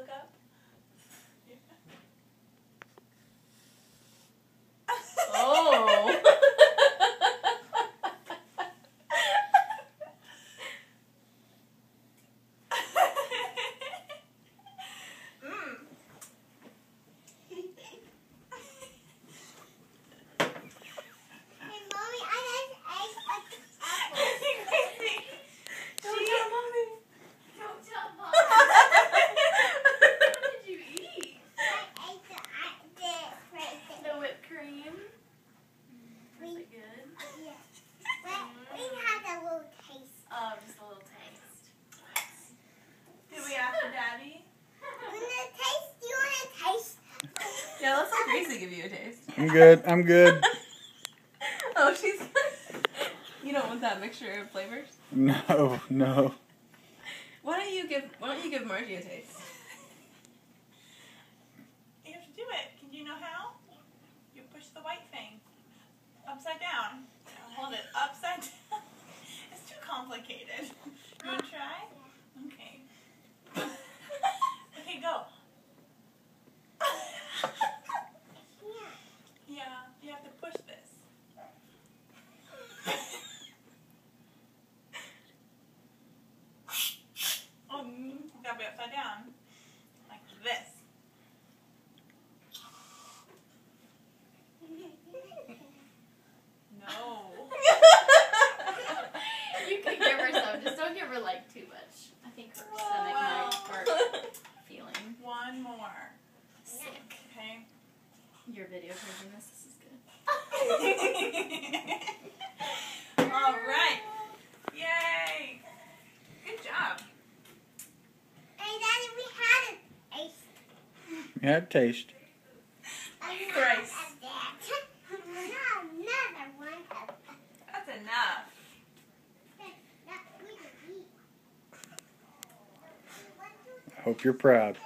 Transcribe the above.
up. Oh. Yeah, let's let Gracie give you a taste. I'm good. I'm good. Oh, she's... You don't want that mixture of flavors? No, no. Why don't you give Margie a taste? You have to do it. Can you know how? You push the white thing upside down. Hold it upside down. It's too complicated. You want to try? Okay. Okay, go. Yeah, you have to push this. Oh, gotta be upside down. Like this. No. You can give her some. Just don't give her like too much. I think her stomach might start feeling One more. sick. Okay. Your video version this is good. All right. Yay. Good job. Hey, Daddy, we had a taste. You had a taste. Thrice. Another one of That's enough. that we could eat. Hope you're proud.